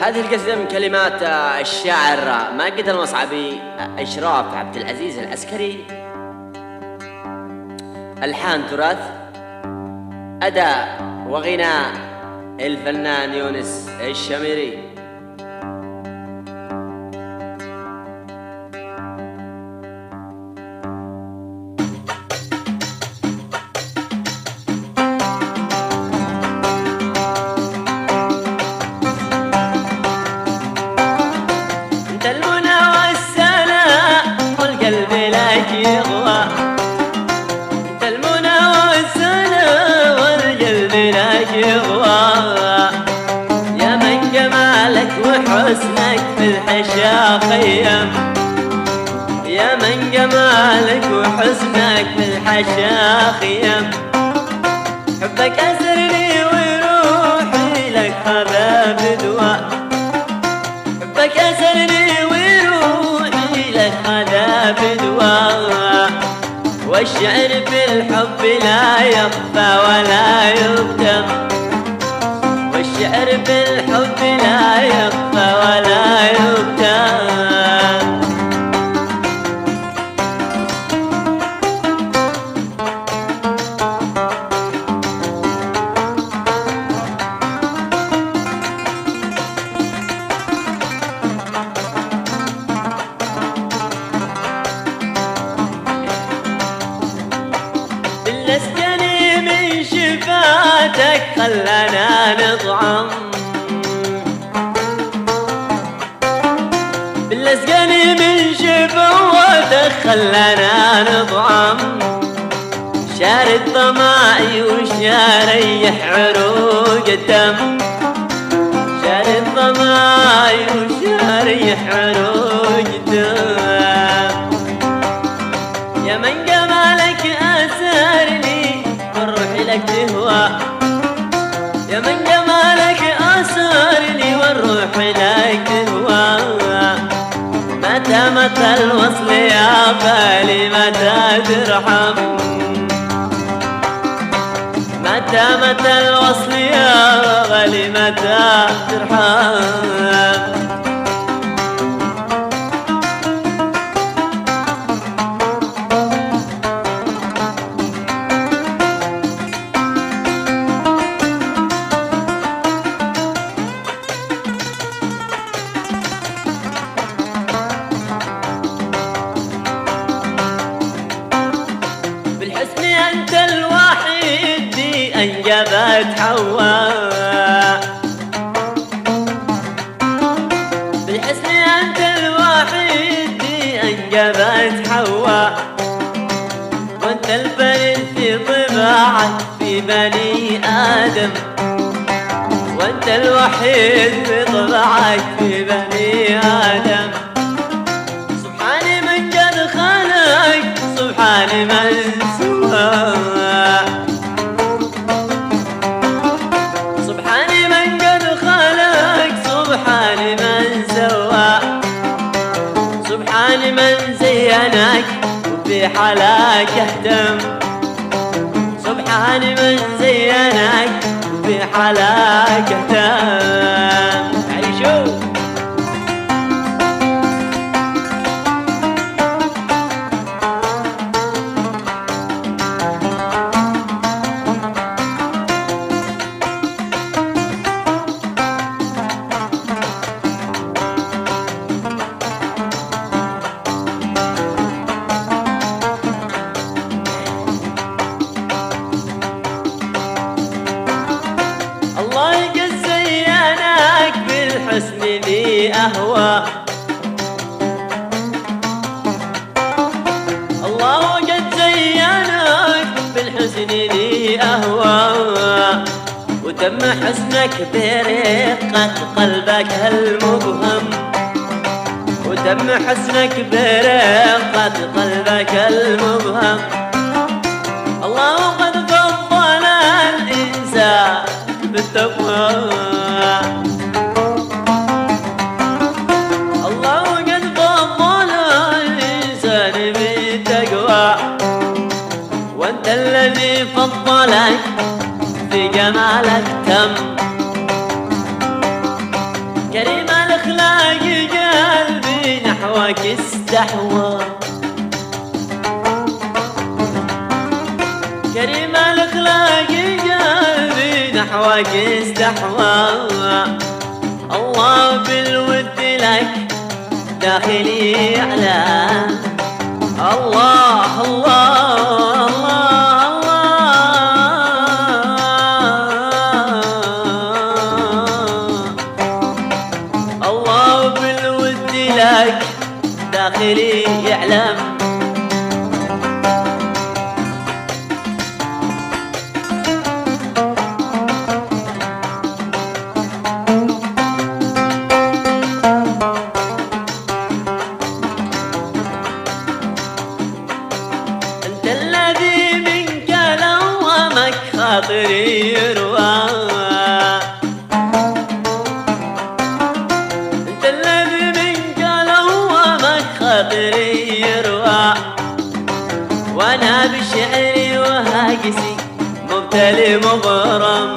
هذه القصيدة من كلمات الشاعر ماجد المصعبي، إشراف عبد العزيز العسكري، ألحان تراث، أداء وغناء الفنان يونس الشميري. يا من جمالك وحسنك في الحشا خيم، يا من جمالك وحسنك في الحشا خيم، حبك أسرني وروحي لك هذا بدواء، حبك أسرني وروحي لك هذا بدواء، والشعر في الحب لا يخفى ولا يكتم، والشعر في الحب لا يخفى ولا يكتم. بالأسجني من شفاتك خلانا نطعم، بالأسجني من شفواتك خلانا نطعم، شارد ضمائي وشاريح عروق الدم، شارد ضمائي وشاريح عروق الدم. يا من جمالك أسرني والروح لك تهوى، يا من جمالك أسرني والروح لك تهوى، متى متى الوصل يا بالي متى ترحم، متى متى الوصل يا غالي متى ترحم. بالحسن أنت الوحيد دي أنجبت حواء، بالحسن أنت الوحيد دي أنجبت حواء، وأنت الفرد في طباعك في بني آدم، وأنت الوحيد في طباعك في بني آدم. سبحان من قد خلق، سبحان من سوى، سبحان من قد خلق، سبحان من سوى، سبحان من زينك وفي حلاك اهتم، سبحان من زينك وفي حلاك اهتم. عيشوا الله قد زينك بالحسن ذي أهوى، الله قد زينك بالحسن ذي أهوى، وتم حسنك برقة قلبك المبهم، وتم حسنك برقة قلبك المبهم. الله قد فضل الإنسان بالتقوى، الله قد فضل الإنسان بالتقوى، وأنت الذي فضلك في جمالك تم، كريم الاخلاق قلبي نحوك استحوى، كريم الاخلاق قلبي نحوك استحوى. الله بالود لك داخلي يعلم، الله الله الله الله بالود لك داخلي يعلم. انت الذي منك لومك خاطري يروى، انت الذي منك لومك خاطري يروى. وانا بشعري وهاجسي مبتلي مغرم،